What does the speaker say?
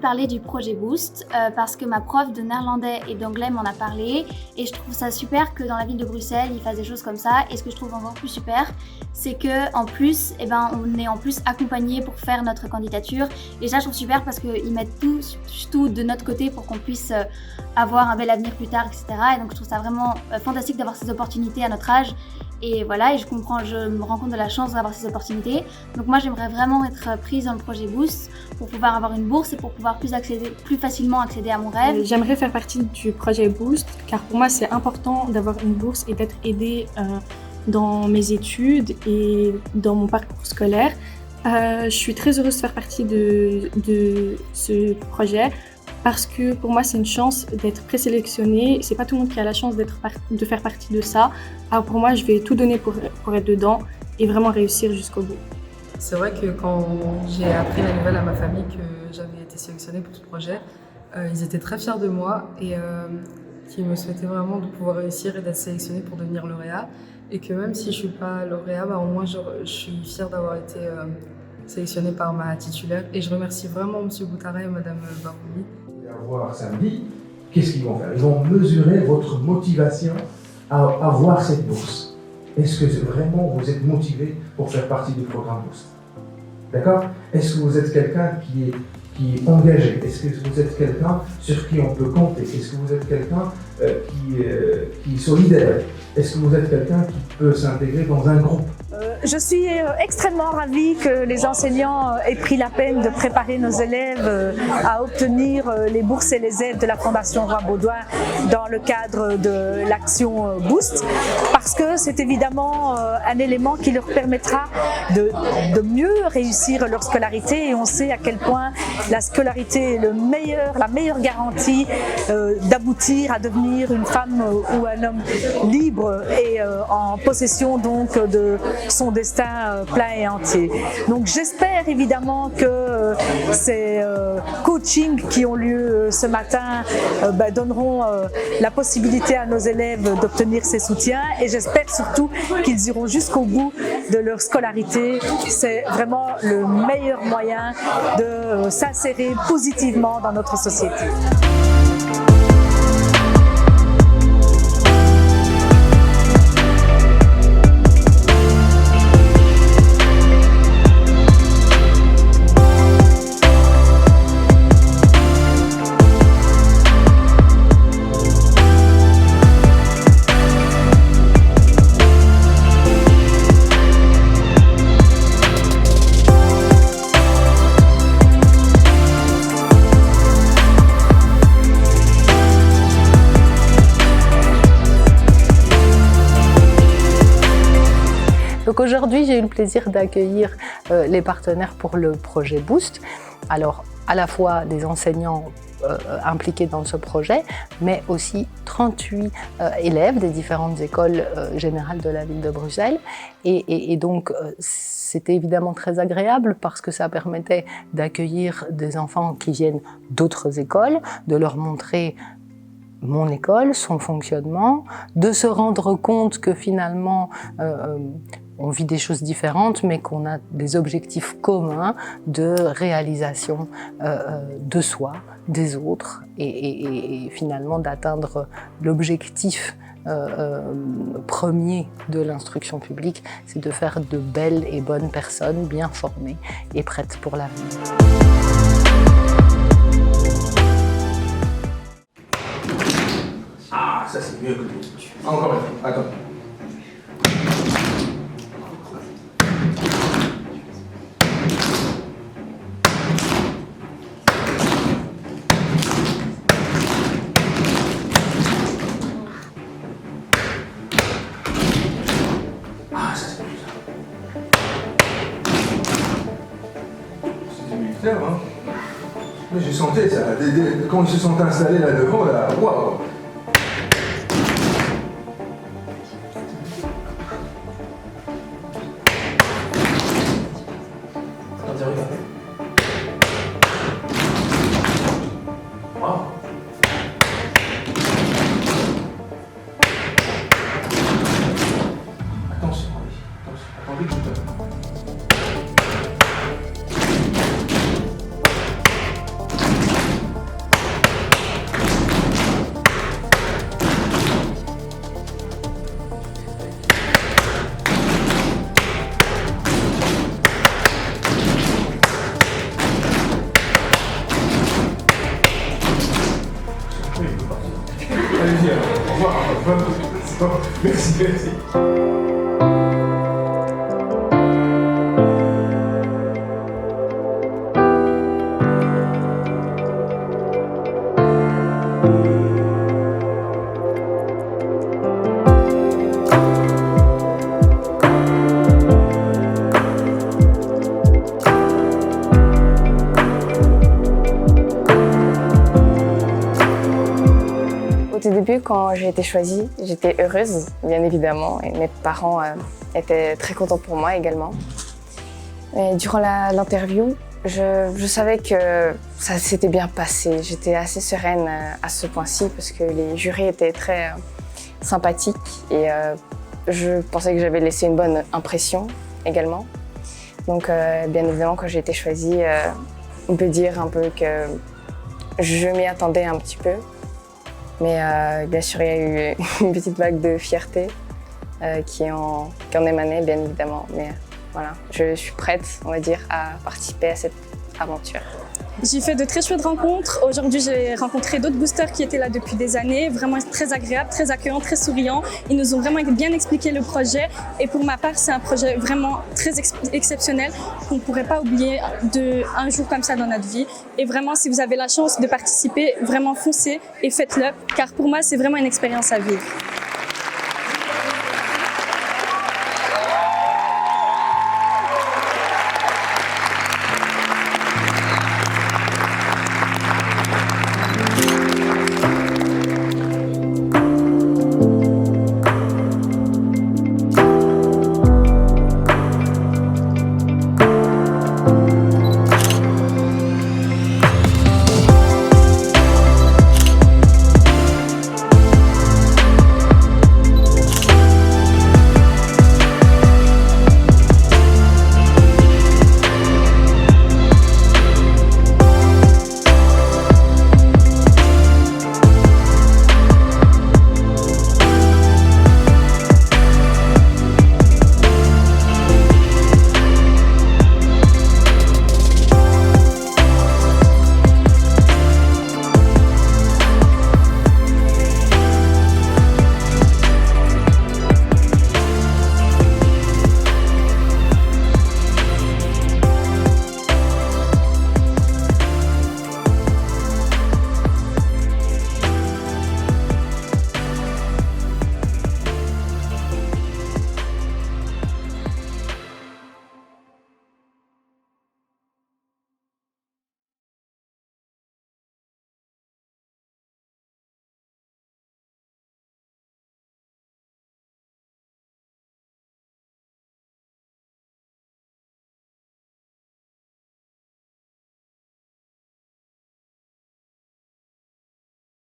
Parler du projet Boost parce que ma prof de néerlandais et d'anglais m'en a parlé et je trouve ça super que dans la ville de Bruxelles ils fassent des choses comme ça. Et ce que je trouve encore plus super, c'est que en plus on est en plus accompagné pour faire notre candidature et ça je trouve super parce qu'ils mettent tout de notre côté pour qu'on puisse avoir un bel avenir plus tard, etc. Et donc je trouve ça vraiment fantastique d'avoir ces opportunités à notre âge. Et voilà, et je me rends compte de la chance d'avoir ces opportunités. Donc moi, j'aimerais vraiment être prise dans le projet Boost pour pouvoir avoir une bourse et pour pouvoir plus facilement accéder à mon rêve. J'aimerais faire partie du projet Boost, car pour moi, c'est important d'avoir une bourse et d'être aidée dans mes études et dans mon parcours scolaire. Je suis très heureuse de faire partie de ce projet. Parce que pour moi, c'est une chance d'être présélectionnée. C'est pas tout le monde qui a la chance de faire partie de ça. Alors pour moi, je vais tout donner pour être dedans et vraiment réussir jusqu'au bout. C'est vrai que quand j'ai appris la nouvelle à ma famille que j'avais été sélectionnée pour ce projet, ils étaient très fiers de moi et qui me souhaitaient vraiment de pouvoir réussir et d'être sélectionnée pour devenir lauréat. Et que même si je suis pas lauréat, au moins je suis fière d'avoir été sélectionnée par ma titulaire. Et je remercie vraiment M. Boutara et Mme Baroumi. Voir samedi, qu'est-ce qu'ils vont faire? Ils vont mesurer votre motivation à avoir cette bourse. Est-ce que vraiment vous êtes motivé pour faire partie du programme Boost? D'accord? Est-ce que vous êtes quelqu'un qui est engagé? Est-ce que vous êtes quelqu'un sur qui on peut compter? Est-ce que vous êtes quelqu'un qui est solidaire? Est-ce que vous êtes quelqu'un qui peut s'intégrer dans un groupe? Je suis extrêmement ravie que les enseignants aient pris la peine de préparer nos élèves à obtenir les bourses et les aides de la Fondation Roi Baudouin dans le cadre de l'action Boost, parce que c'est évidemment un élément qui leur permettra de mieux réussir leur scolarité, et on sait à quel point la scolarité est la meilleure garantie d'aboutir à devenir une femme ou un homme libre et en possession donc de son destin plein et entier. Donc j'espère évidemment que ces coachings qui ont lieu ce matin donneront la possibilité à nos élèves d'obtenir ces soutiens, et j'espère surtout qu'ils iront jusqu'au bout de leur scolarité. C'est vraiment le meilleur moyen de s'insérer positivement dans notre société. Donc aujourd'hui, j'ai eu le plaisir d'accueillir les partenaires pour le projet Boost. Alors, à la fois des enseignants impliqués dans ce projet, mais aussi 38 élèves des différentes écoles générales de la ville de Bruxelles. Et donc, c'était évidemment très agréable parce que ça permettait d'accueillir des enfants qui viennent d'autres écoles, de leur montrer mon école, son fonctionnement, de se rendre compte que finalement, on vit des choses différentes, mais qu'on a des objectifs communs de réalisation de soi, des autres, et finalement d'atteindre l'objectif premier de l'instruction publique, c'est de faire de belles et bonnes personnes bien formées et prêtes pour l'avenir. Ah, ça c'est mieux que tout. Encore une fois, attends. Ah, ça c'est mieux ça. C'était militaire, hein. Mais j'ai senti ça. Quand ils se sont installés là devant, là, waouh! Merci, merci. Au tout début, quand j'ai été choisie, j'étais heureuse, bien évidemment, et mes parents étaient très contents pour moi également. Et durant l'interview, je savais que ça s'était bien passé. J'étais assez sereine à ce point-ci parce que les jurys étaient très sympathiques et je pensais que j'avais laissé une bonne impression également. Donc, bien évidemment, quand j'ai été choisie, on peut dire un peu que je m'y attendais un petit peu. Mais bien sûr, il y a eu une petite vague de fierté qui en émanait, bien évidemment. Mais voilà, je suis prête, on va dire, à participer à cette aventure. J'ai fait de très chouettes rencontres. Aujourd'hui, j'ai rencontré d'autres boosters qui étaient là depuis des années, vraiment très agréables, très accueillants, très souriants. Ils nous ont vraiment bien expliqué le projet. Et pour ma part, c'est un projet vraiment très exceptionnel qu'on ne pourrait pas oublier un jour comme ça dans notre vie. Et vraiment, si vous avez la chance de participer, vraiment foncez et faites-le, car pour moi, c'est vraiment une expérience à vivre.